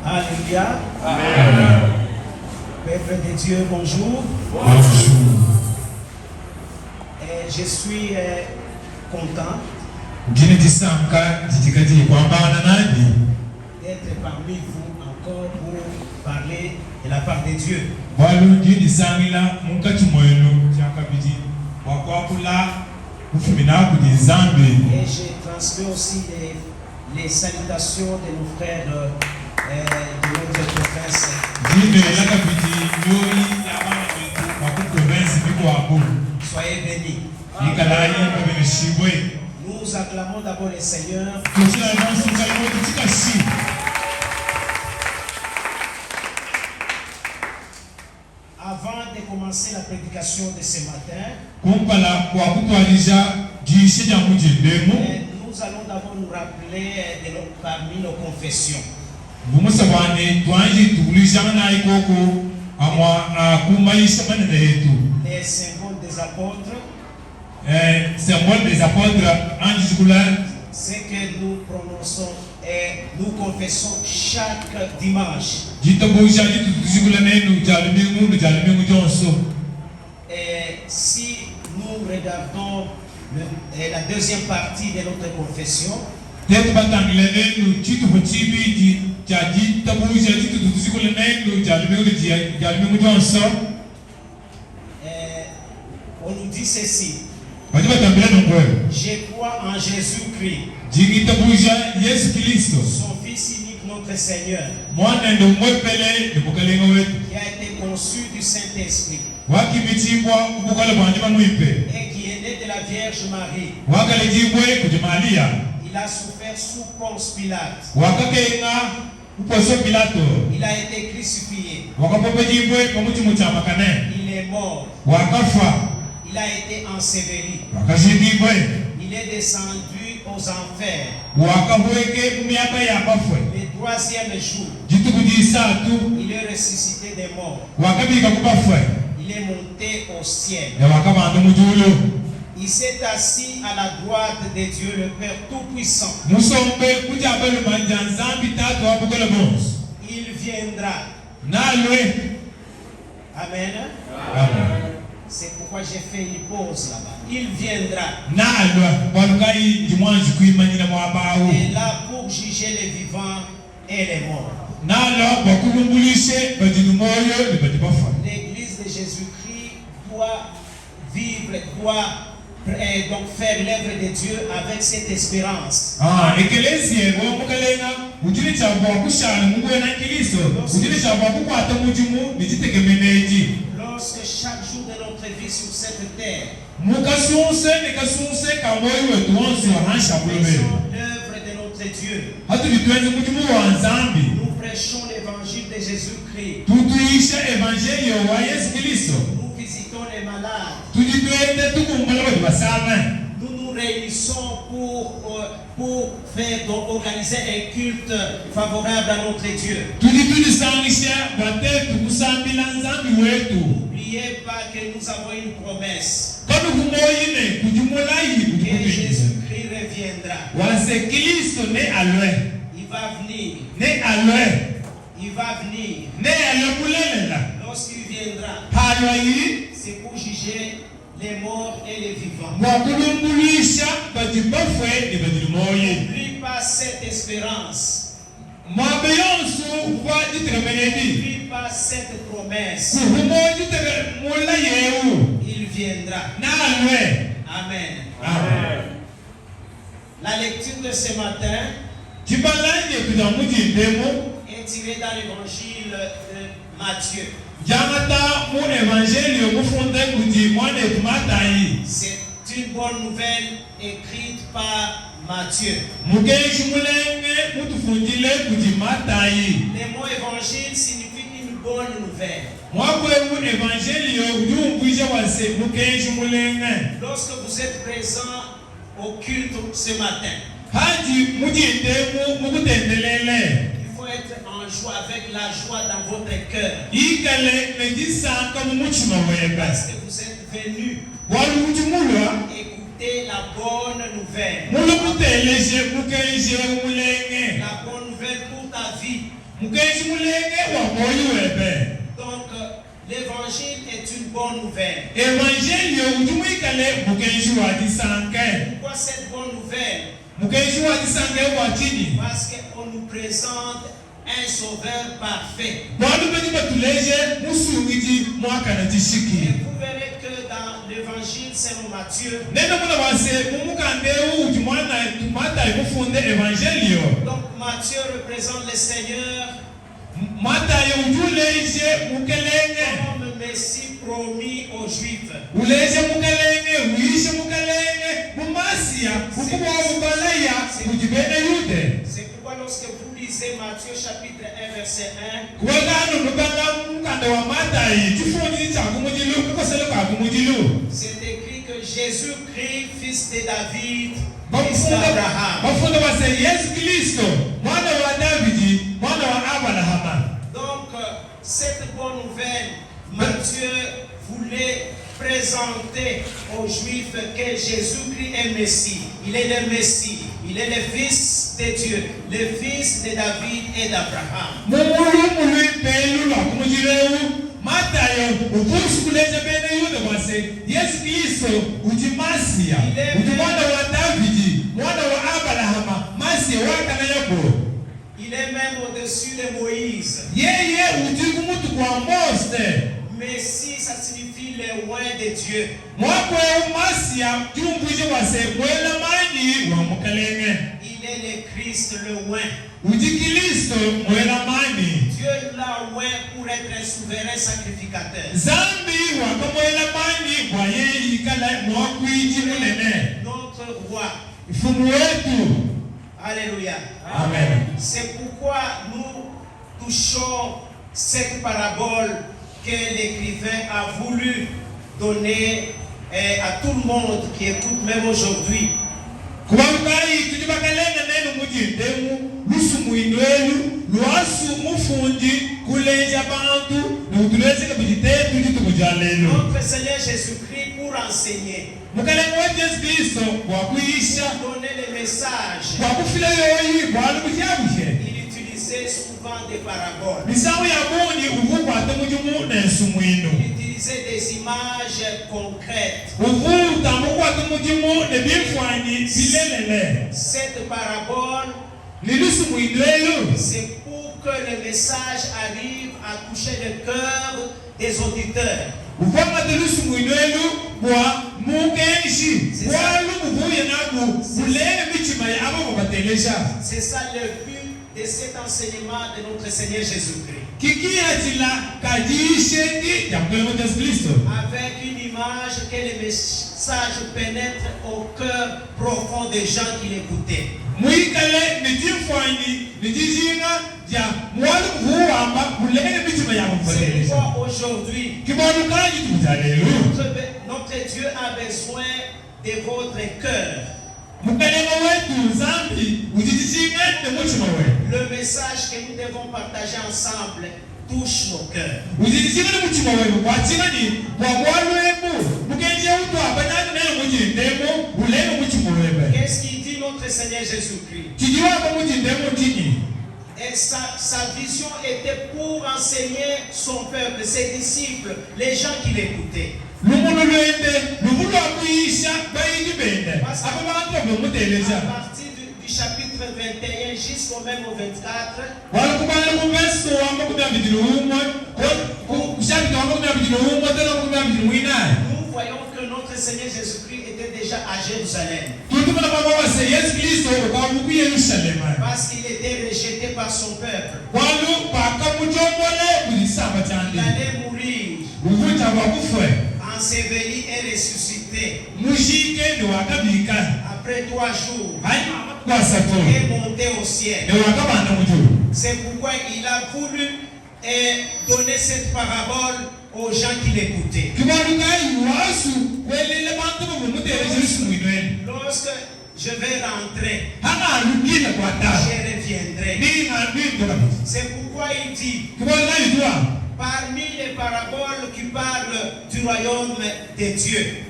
Alléluia. Amen. Peuple de Dieu, bonjour. Bonjour. Et je suis content d'être parmi vous encore pour parler de la part de Dieu. Et je transmets aussi les salutations de nos frères de notre province. Soyez bénis. Nous acclamons d'abord le Seigneur. Avant de commencer la prédication de ce matin, nous allons d'abord nous rappeler parmi nos confessions. Les symboles des apôtres. Ce que nous prononçons et nous confessons chaque dimanche. Et si nous regardons la deuxième partie de notre confession, on nous dit ceci: je crois en Jésus-Christ, son Fils unique, notre Seigneur, qui a été conçu du Saint-Esprit et qui est né de la Vierge Marie. Il a souffert sous Ponce Pilate. Il a été crucifié. Il est mort. Il a été enseveli. Il est descendu aux enfers. Le troisième jour, il est ressuscité des morts. Il est monté au ciel. Il s'est assis à la droite de Dieu le Père Tout-Puissant. Il viendra. Amen. C'est pourquoi j'ai fait une pause là-bas. Il viendra. Et là pour juger les vivants et les morts. L'église de Jésus-Christ doit vivre, doit donc faire l'œuvre de Dieu avec cette espérance. Lorsque chaque jour de notre vie sur cette terre, nous faisons l'œuvre de notre Dieu, nous prêchons l'évangile de Jésus-Christ, nous visitons les malades, nous nous réunissons pour organiser un culte favorable à notre Dieu. N'oubliez pas que nous avons une promesse, que Jésus-Christ reviendra. Il va venir. Il va venir. Lorsqu'il viendra, c'est pour juger les morts et les vivants. N'oublie pas cette espérance. N'oublie pas cette promesse. Il viendra. Amen. Amen. La lecture de ce matin est tirée dans l'évangile de Matthieu. C'est une bonne nouvelle écrite par Matthieu. Le mot évangile signifie une bonne nouvelle. Lorsque vous êtes présent au culte ce matin, il faut être en joie, avec la joie dans votre cœur. Parce que vous êtes venus écouter la bonne nouvelle. La bonne nouvelle pour ta vie. Donc, l'évangile est une bonne nouvelle. Pourquoi cette bonne nouvelle? Parce qu'on nous présente un sauveur parfait. Et vous verrez que dans l'évangile selon Matthieu, donc Matthieu représente le Seigneur comme Messie promis aux Juifs. C'est pourquoi lorsque vous lisez Matthieu chapitre 1 verset 1, c'est écrit que Jésus-Christ, fils de David, fils d'Abraham. Donc, cette bonne nouvelle, Matthieu voulait présenter aux Juifs que Jésus-Christ est Messie. Il est le Messie. Il est le Fils de Dieu, le Fils de David et d'Abraham. Il est même au-dessus de Moïse. Messie, ça signifie le loin de Dieu. Il est le Christ, le loin. Dieu l'a loin pour être un souverain sacrificateur. Notre roi. Alléluia. Amen. C'est pourquoi nous touchons cette parabole que l'écrivain a voulu donner à tout le monde qui écoute même aujourd'hui. Notre Seigneur Jésus-Christ pour enseigner, donner le message, il utilisait souvent des paraboles. Il utilisait des images concrètes. Cette parabole, c'est pour que le message arrive à toucher le cœur des auditeurs. C'est ça le but de cet enseignement de notre Seigneur Jésus-Christ. Avec une image que le message pénètre au cœur profond des gens qui l'écoutaient. C'est pourquoi aujourd'hui, notre Dieu a besoin de votre cœur. Le message que nous devons partager ensemble touche nos cœurs. Qu'est-ce qu'il dit notre Seigneur Jésus-Christ? Et sa vision était pour enseigner son peuple, ses disciples, les gens qui l'écoutaient. À partir du chapitre 21 jusqu'au même au 24, nous voyons que notre Seigneur Jésus-Christ était déjà à Jérusalem. Parce qu'il était rejeté par son peuple. Il allait mourir, enseveli et ressuscité. Après 3 jours, il est monté au ciel. C'est pourquoi il a voulu donner cette parabole aux gens qui l'écoutaient. Lorsque je vais rentrer, je reviendrai. C'est pourquoi il dit, Parmi les paraboles qui parlent du royaume de Dieu,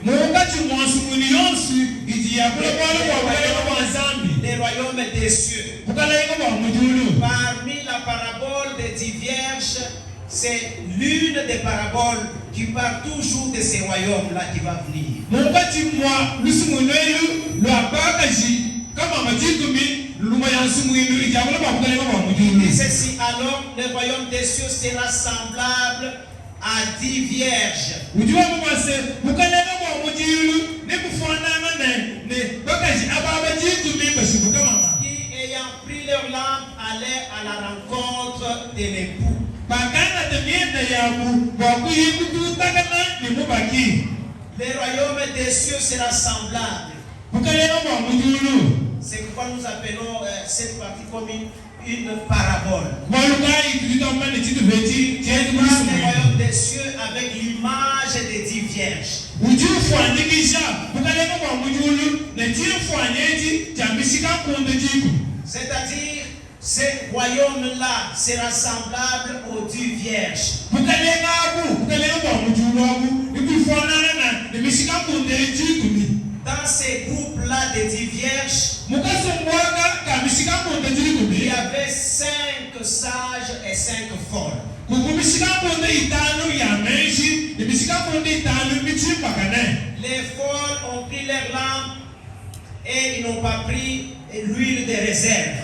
les royaumes des cieux. Parmi la parabole des 10 vierges, c'est l'une des paraboles qui parle toujours de ces royaumes-là qui va venir. Et ceci, alors, le royaume des cieux sera semblable à 10 vierges qui, ayant pris leur lampe, allaient à la rencontre de l'époux. Le royaume des cieux sera semblable. C'est pourquoi nous appelons cette partie comme une parabole. Le royaume des cieux avec l'image des 10 vierges. C'est-à-dire, ce royaume-là sera semblable aux 10 vierges. Dans ces groupes-là de 10 vierges, il y avait 5 sages et 5 folles. Les folles ont pris leur lampe et ils n'ont pas pris l'huile de réserve.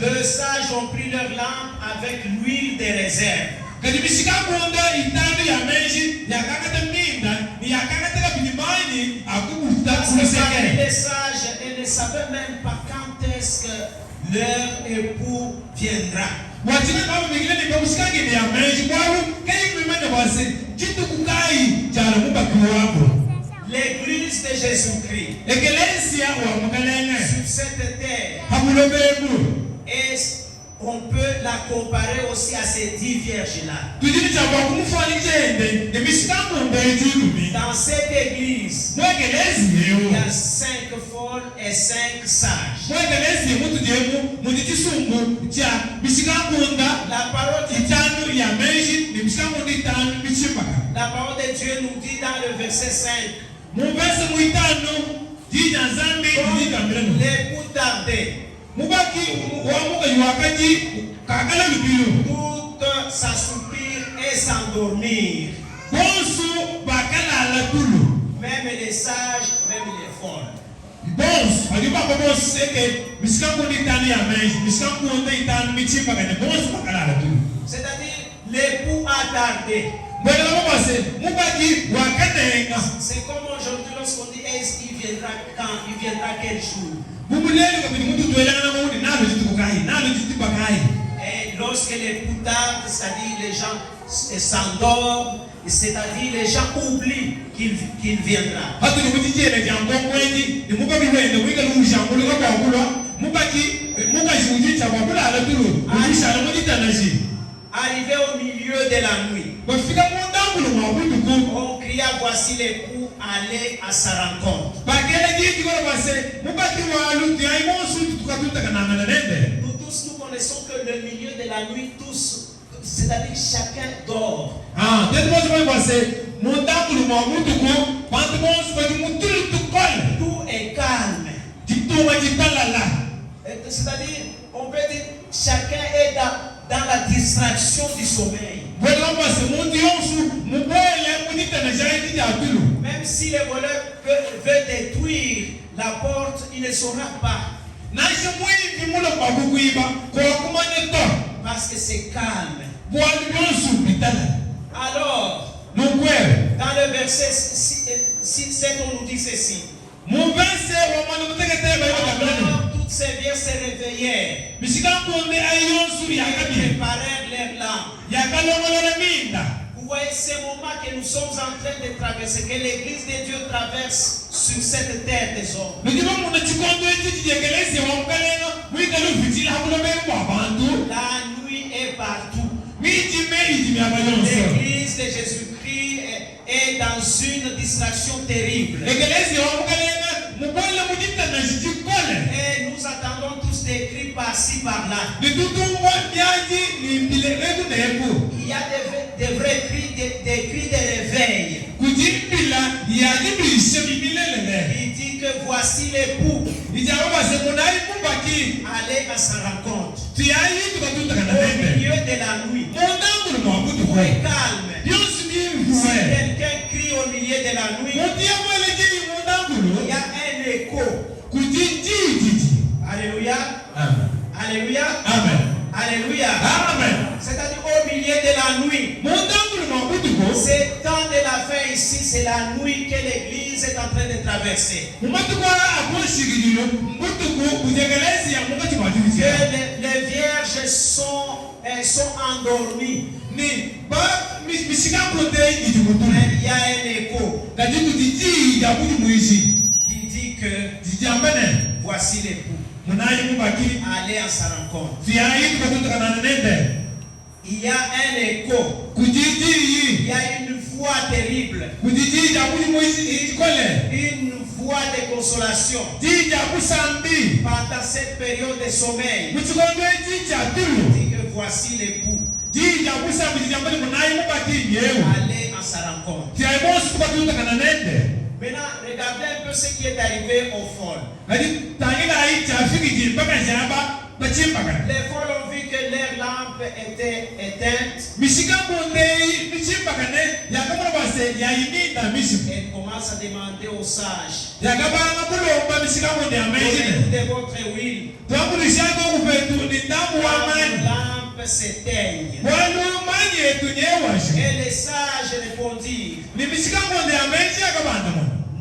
Les sages ont pris leur lampe avec l'huile de réserve. Les sages, ils ne savaient même pas quand est-ce que leur époux viendra. L'église de Jésus-Christ sur cette terre, et on peut la comparer aussi à ces 10 vierges-là. Dans cette église, il y a 5 folles et 5 sages. La parole de Dieu nous dit dans le verset 5, l'époux tardait. Toutes s'assoupir et s'endormir. Même les sages, même les folles. C'est-à-dire, l'époux a tardé. C'est comme aujourd'hui lorsqu'on dit est-ce qu'il viendra quand, il viendra quel jour. Et lorsque l'époux tarde, c'est-à-dire les gens s'endorment, c'est-à-dire les gens oublient qu'il viendra. Arrivé au milieu de la nuit, on cria voici l'époux, allez à sa rencontre. Nous tous nous connaissons que le milieu de la nuit, tous, c'est-à-dire chacun dort. Tout est calme. C'est-à-dire, on peut dire chacun est dans la distraction du sommeil. Même si le voleur veut détruire la porte, il ne saura pas. Parce que c'est calme. Alors, dans le verset 7, on nous dit ceci. Alors, toutes ces vierges se réveillèrent. Préparèrent leurs lampes. Vous voyez ce moment que nous sommes en train de traverser, que l'église de Dieu traverse sur cette terre des hommes. La nuit est partout. L'église de Jésus-Christ est dans une distraction terrible. Et là. Il y a des vrais cris, des cris de réveil. Il dit que voici l'époux. Allez à sa rencontre. Au milieu de la nuit. Tout est calme. Si quelqu'un crie au milieu de la nuit, il y a un écho. Alléluia. Amen. Alléluia. Amen. Alléluia. Amen. C'est-à-dire au milieu de la nuit. Ce temps de la fin ici, c'est la nuit que l'église est en train de traverser. Que les vierges sont endormies. Mais il y a un écho qui dit que voici l'époux. Allez à sa rencontre. Il y a un écho. Il y a une voix terrible. Une voix de consolation. Pendant cette période de sommeil. Il dit que voici l'époux. Allez à sa rencontre. Maintenant, regardez un peu ce qui est arrivé aux folles. Les folles ont vu que leur lampe était éteinte. Elles commencent à demander aux sages. Donnez-nous de votre huile. La lampe s'éteigne. Et les sages répondirent,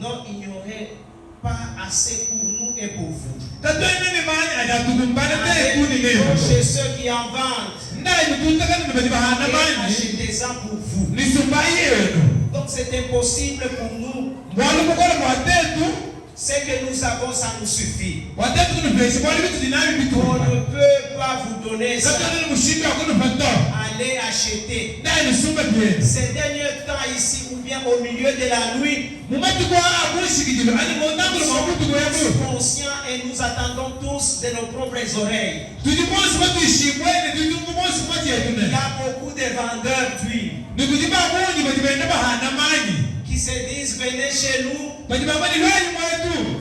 non, il n'y aurait pas assez pour nous et pour vous. Allez chez ceux qui en vendent et achetez-en pour vous. Donc c'est impossible pour nous. Ce que nous avons, ça nous suffit. On ne peut pas vous donner ça. Allez acheter. Ces derniers temps ici, ou bien au milieu de la nuit, nous sommes conscients et nous attendons tous de nos propres oreilles. Il y a beaucoup de vendeurs d'huile qui se disent venez chez nous.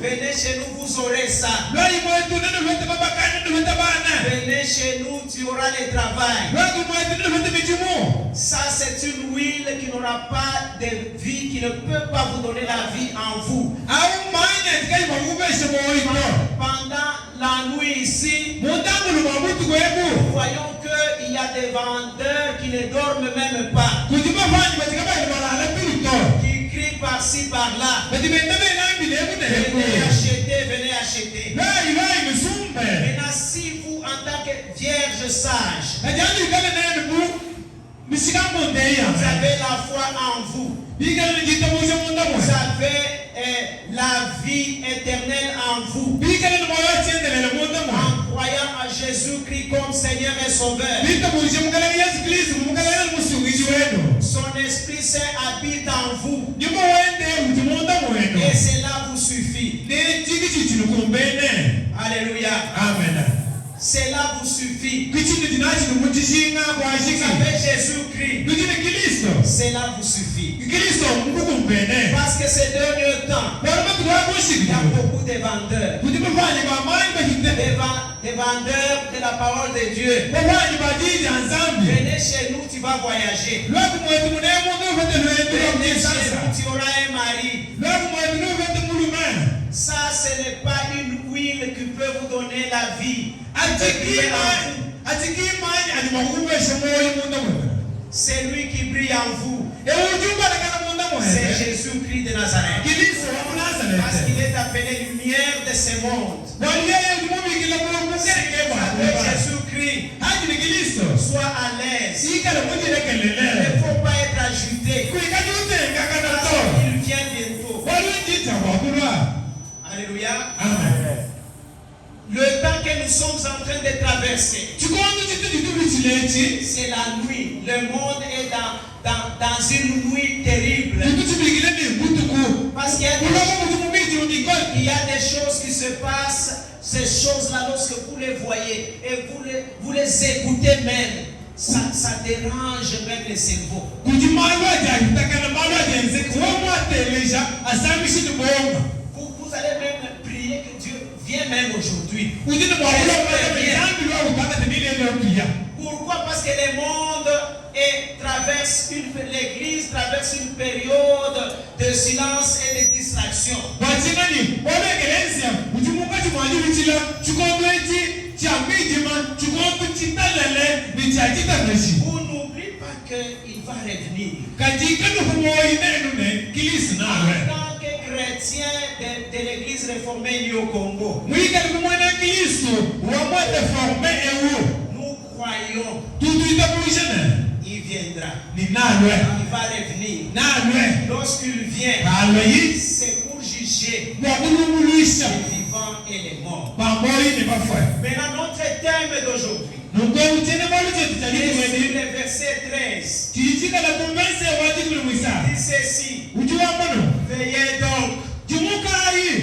Venez chez nous, vous aurez ça. Venez chez nous, tu auras le travail. Ça, c'est une huile qui n'aura pas de vie, qui ne peut pas vous donner la vie en vous. Pendant la nuit ici, nous voyons qu'il y a des vendeurs qui ne dorment même pas. Qui crient par-ci, par-là. Venez acheter, venez acheter. Maintenant, si vous, en tant que vierge sage, vous avez la foi en vous, vous avez la vie éternelle en vous, en croyant à Jésus-Christ comme Seigneur et Sauveur, son Esprit Saint habite en vous, et cela vous suffit. Alléluia. Amen. Cela vous suffit. Vous avez Jésus-Christ. Cela vous suffit. Parce que ces derniers temps, il y a beaucoup de vendeurs. Des vendeurs de la parole de Dieu. Venez chez nous, tu vas voyager. Venez chez nous, tu auras un mari. Ça, ce n'est pas une huile qui peut vous donner la vie. C'est lui qui brille en vous. C'est Jésus-Christ de Nazareth. Parce qu'il est appelé lumière de ce monde. Jésus-Christ, sois à l'aise. Il ne faut pas être agité. Il vient bientôt. Alléluia. Amen. Le temps que nous sommes en train de traverser, c'est la nuit. Le monde est dans une nuit terrible. Parce qu'il y a des choses qui se passent ces choses-là, lorsque vous les voyez et vous les écoutez même, ça dérange même le cerveau. Vous allez même prier que Dieu vienne même aujourd'hui. Pourquoi? Parce que le monde l'église traverse une période de silence et de distraction. Vous n'oubliez pas qu'il va revenir. En tant que chrétien de l'église réformée au Congo, nous croyons il viendra. Il va revenir. Lorsqu'il vient, c'est pour juger les vivants et les morts. Maintenant, notre thème d'aujourd'hui, le verset 13, dit ceci: veillez donc,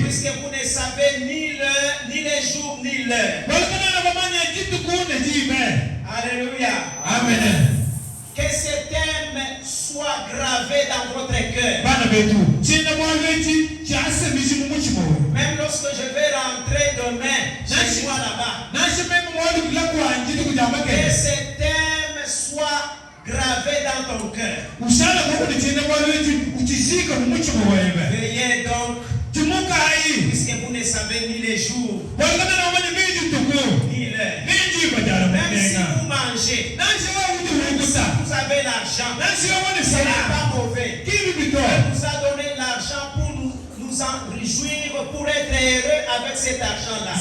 puisque vous ne savez ni les jours ni l'heure. Alléluia. Amen. Que ce thème soit gravé dans votre cœur. Même lorsque je vais rentrer demain chez moi là-bas, que ce thème soit gravé dans ton cœur. Veillez donc, puisque vous ne savez ni les jours ni l'heure. Même si vous mangez, vous avez l'argent, ce n'est pas mauvais. Dieu nous a donné l'argent pour nous en réjouir, pour être heureux avec cet argent-là.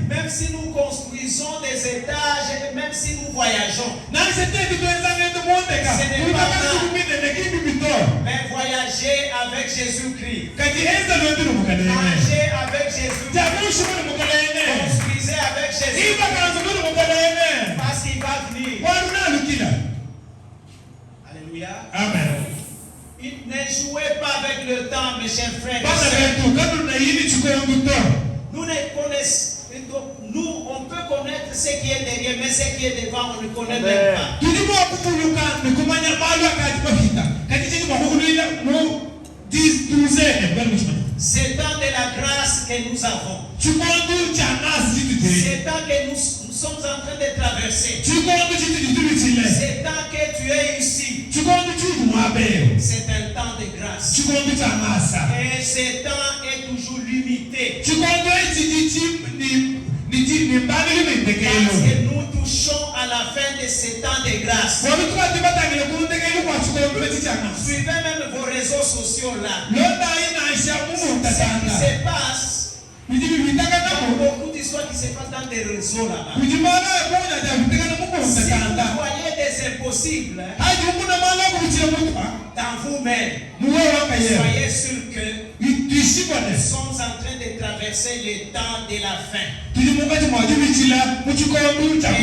Même si nous construisons des étages, même si nous voyageons, ce n'est pas mal. Mais voyager avec Jésus-Christ, manger avec Jésus-Christ, construisez avec Jésus, parce qu'il va venir. Alléluia. Amen. Ne jouez pas avec le temps, mes chers frères. Nous, on peut connaître ce qui est derrière, mais ce qui est devant, on ne connaît même pas. C'est temps de la grâce que nous avons. C'est temps que nous sommes en train de traverser. C'est temps que tu es ici. C'est un temps de grâce. Et ce temps est toujours limité. Parce que nous touchons à la fin de ce temps de grâce. Suivez même vos réseaux sociaux là. Ce qui se passe, il y a beaucoup d'histoires qui se passent dans des réseaux là-bas. Si vous voyez des impossibles dans vous-même, soyez sûr que nous sommes en train de traverser le temps de la fin. Et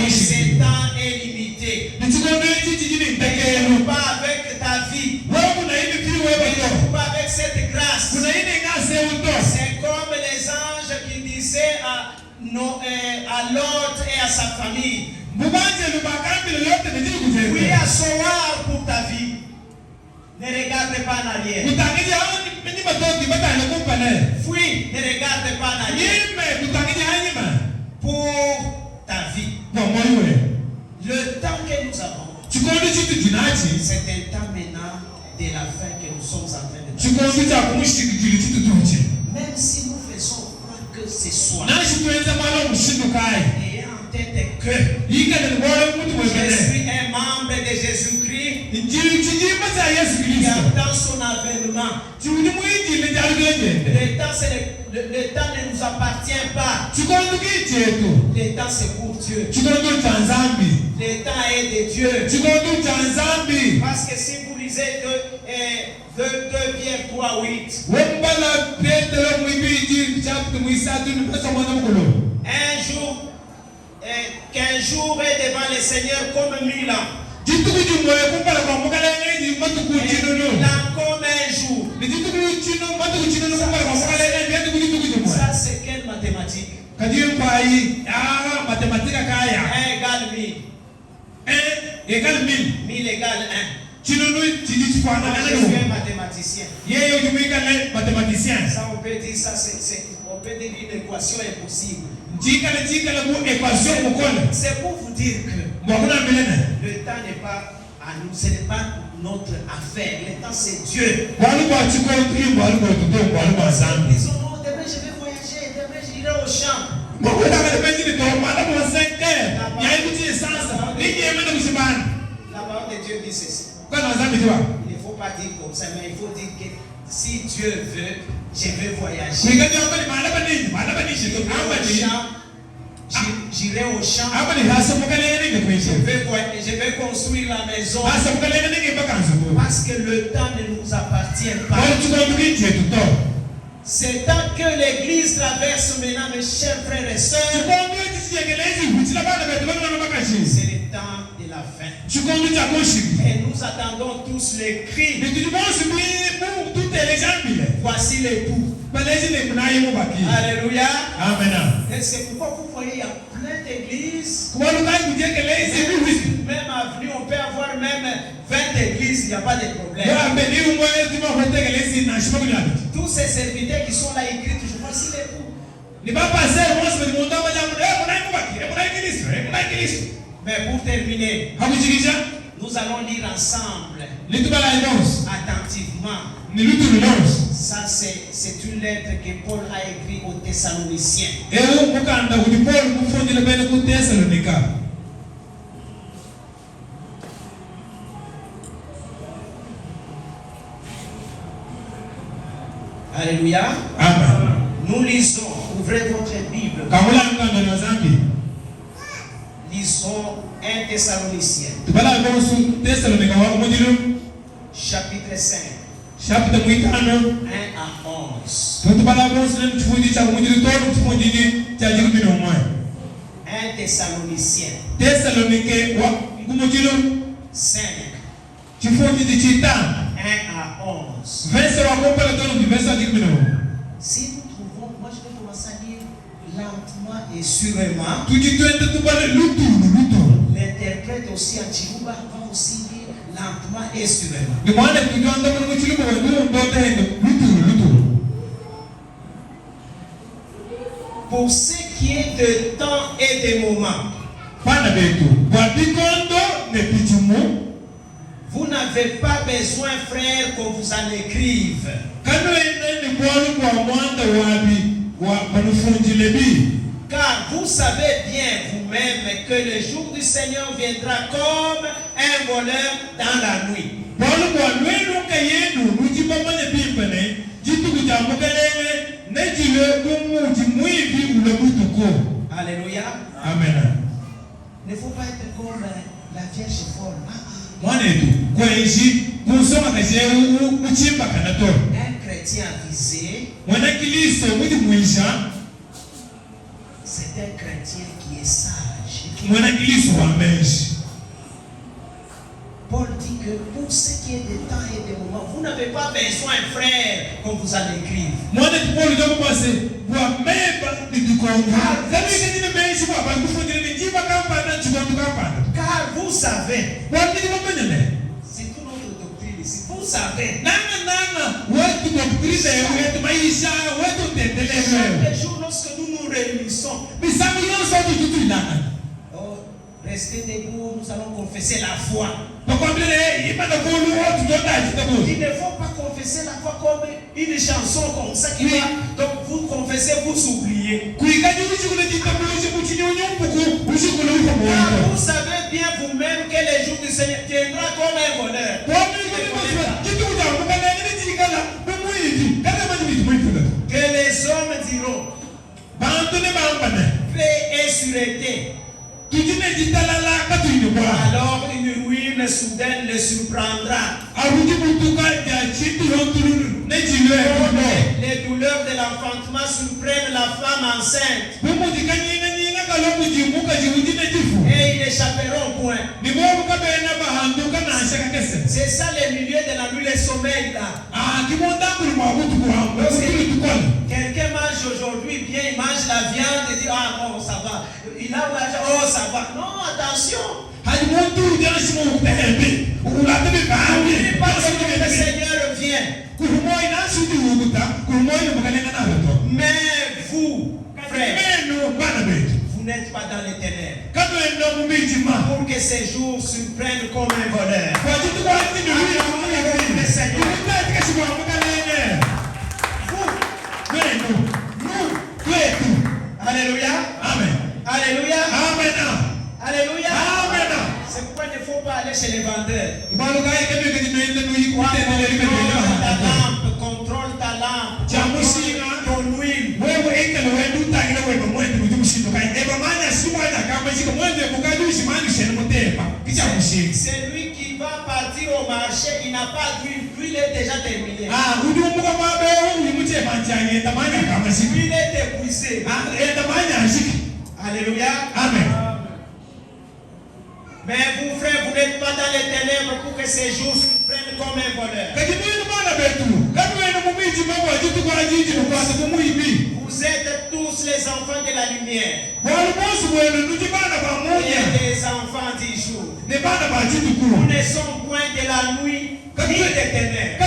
ce temps est limité. Ne joue pas avec ta vie. Ne joue pas avec cette grâce. C'est comme les anges qui disaient à Lot et à sa famille: oui, asseoir pour ta vie. Ne regarde pas en arrière. Oui, ne regarde pas en arrière. Pour ta vie. Le temps que nous avons, c'est un temps maintenant de la fin que nous sommes en train de traverser. Même si nous faisons quoi que ce soit, ayez en tête que je suis un membre de Jésus-Christ qui attend son avènement. Le temps ne nous appartient pas. Le temps c'est pour Dieu. Le temps est de Dieu. Parce que si vous lisez 2 Pierre 3:8, qu'un jour est devant le Seigneur comme 1000 ans. Et 1000 ans comme un jour. Ça c'est quelle mathématique? 1 égale 1 égale 1000. 1 égale 1000. 1000 égale 1. Je suis un mathématicien. Ça on peut dire ça, on peut dire une équation impossible. C'est pour vous dire que le temps n'est pas à nous, ce n'est pas notre affaire. Le temps c'est Dieu. Disons, oh, demain je vais voyager, demain j'irai au champ. La parole de Dieu dit ceci. Il ne faut pas dire comme ça, mais il faut dire que si Dieu veut, je vais voyager. J'irai au champ. Je vais construire la maison. Parce que le temps ne nous appartient pas. C'est tant que l'Église traverse maintenant, mes chers frères et sœurs, c'est le temps de la fin. Et nous attendons tous les cris. Voici l'époux. Alléluia. Amen. Et c'est pourquoi vous voyez, il y a plein d'églises. Même avenue, on peut avoir même 20 églises, il n'y a pas de problème. Tous ces serviteurs qui sont là écrits, je voici l'époux. Mais pour terminer, nous allons lire ensemble, attentivement. Ça, c'est une lettre que Paul a écrite aux Thessaloniciens. 5. Alléluia. Amen. Nous lisons, ouvrez votre Bible. Lisons 1 Thessaloniciens. Chapitre 5. 1 à 11. 1 Thessaloniciens 5. 1 à 11. Si nous trouvons, moi je vais commencer à lire lentement et sûrement. L'interprète aussi à Chiruba va aussi lire lentement et sûrement. Pour ce qui est de temps et de moments, vous n'avez pas besoin, frères, qu'on vous en écrive. Car vous savez bien vous-même que le jour du Seigneur viendra comme un voleur dans la nuit. Alléluia. Amen. Ne faut pas être comme la Vierge folle. Un chrétien avisé, c'est un chrétien qui est sage. Paul dit que pour ce qui est des temps et des moments, vous n'avez pas besoin, frère, qu'on vous en écrive. Car vous savez, c'est toute notre doctrine ici, vous savez, chaque jour lorsque nous nous réunissons, restez debout, nous allons confesser la foi. Il ne faut pas confesser la foi comme une chanson comme ça qui va. Donc vous confessez, vous oubliez. Car vous savez bien vous-même que le jour du Seigneur viendra comme un voleur. Que les hommes diront, paix et sûreté. Alors une ruine soudaine le surprendra. Les douleurs de l'enfantement surprennent la femme enceinte. Et ils n'échapperont point. C'est ça le milieu de la nuit, le sommeil là. quelqu'un mange aujourd'hui bien, il mange la viande et dit ah bon ça va. Il a l'argent, oh ça va. Non, attention. N'oublie pas que le Seigneur vient. Mais vous, frères, vous n'êtes pas dans les ténèbres. Pour que ces jours se prennent comme un voleur. Le Seigneur. Alléluia. Amen. Alléluia. Amen. Alléluia. Amen. C'est pourquoi il ne faut pas aller chez les vendeurs. Contrôle ta lampe. Ton huile. C'est lui qui va partir au marché, il n'a pas d'huile. L'huile est déjà terminée. L'huile est épuisée. Alléluia. Amen. Mais vous, frères, vous n'êtes pas dans les ténèbres pour que ces jours se prennent comme un voleur. Vous êtes tous les enfants de la lumière. Et des enfants du jour. Nous ne sommes point de la nuit ni des ténèbres.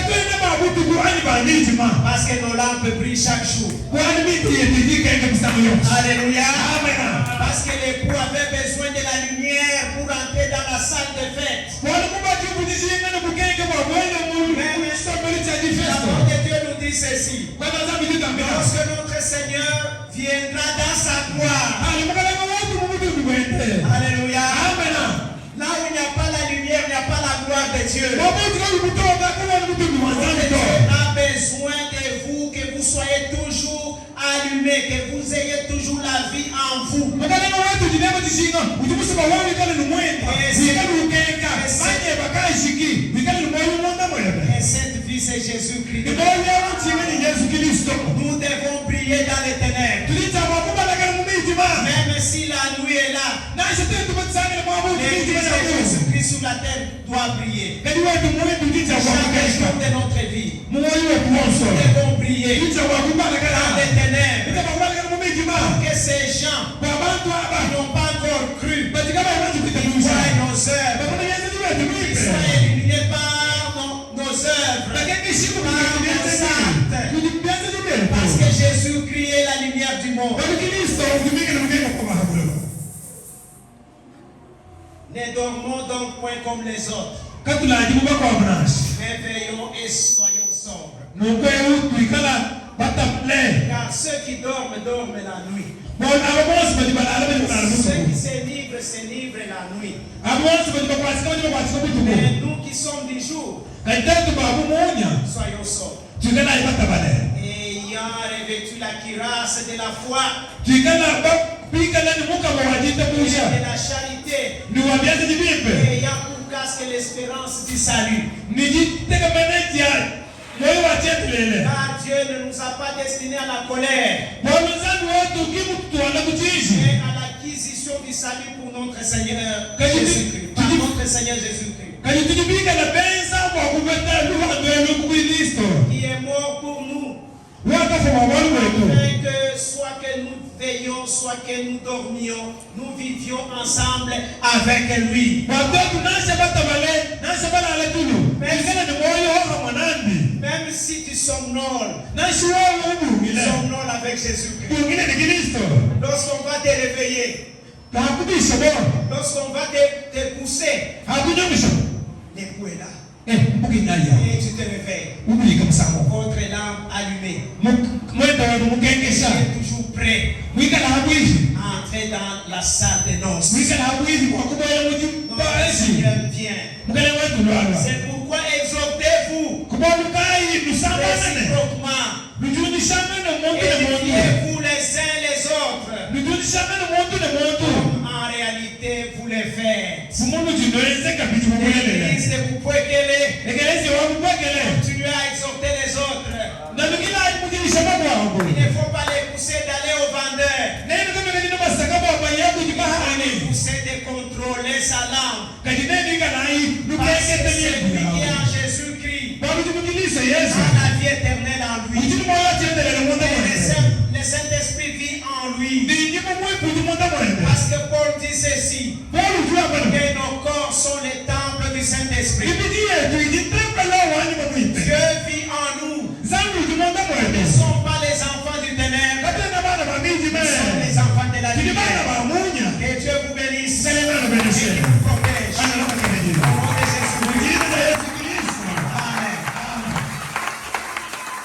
Parce que nos lampes brillent chaque jour. Alléluia. Parce que l'époux avait besoin de la lumière pour entrer dans la salle de fête. La parole de Dieu nous dit ceci. Lorsque notre Seigneur viendra dans sa gloire. Alléluia. Là où il n'y a pas la lumière, il n'y a pas la gloire de Dieu. Dieu a besoin de vous, que vous soyez toujours allumés, que vous ayez toujours la vie en vous. Et cette vie, c'est Jésus-Christ. Nous devons briller dans les ténèbres. Même si la nuit est là, l'Église de Jésus-Christ sur la terre doit briller. Chaque jour de notre vie, nous devons briller dans les ténèbres. Pour que ces gens qui n'ont pas encore cru, ils voient nos œuvres, ils soient éliminés par nos œuvres, par nos actes. Parce que Jésus-Christ est la lumière du monde. Ne dormons donc point comme les autres. Réveillons et soyons sobres. Car ceux qui dorment, dorment la nuit. Ceux qui s'énivrent la nuit. Mais nous qui sommes du jour, soyons sobres. Ayant revêtu la cuirasse de la foi et de la charité, ayant pour casque l'espérance du salut. Car Dieu ne nous a pas destinés à la colère, mais à l'acquisition du salut pour notre Seigneur Jésus-Christ. Par notre Seigneur Jésus-Christ, qui est mort pour nous, afin que soit que nous veillions, soit que nous dormions, nous vivions ensemble avec lui. Même si tu somnoles, somnole avec Jésus-Christ. Lorsqu'on va te réveiller, lorsqu'on va te pousser, l'époux est là. Et tu te réveilles. Votre lampe allumée. Tu es toujours prêt à entrer dans la salle de noces. Notre Seigneur vient. C'est pourquoi exhortez-vous réciproquement. Édifiez-vous les uns les autres. Comme en réalité vous les faites. L'église ne vous pouvez que les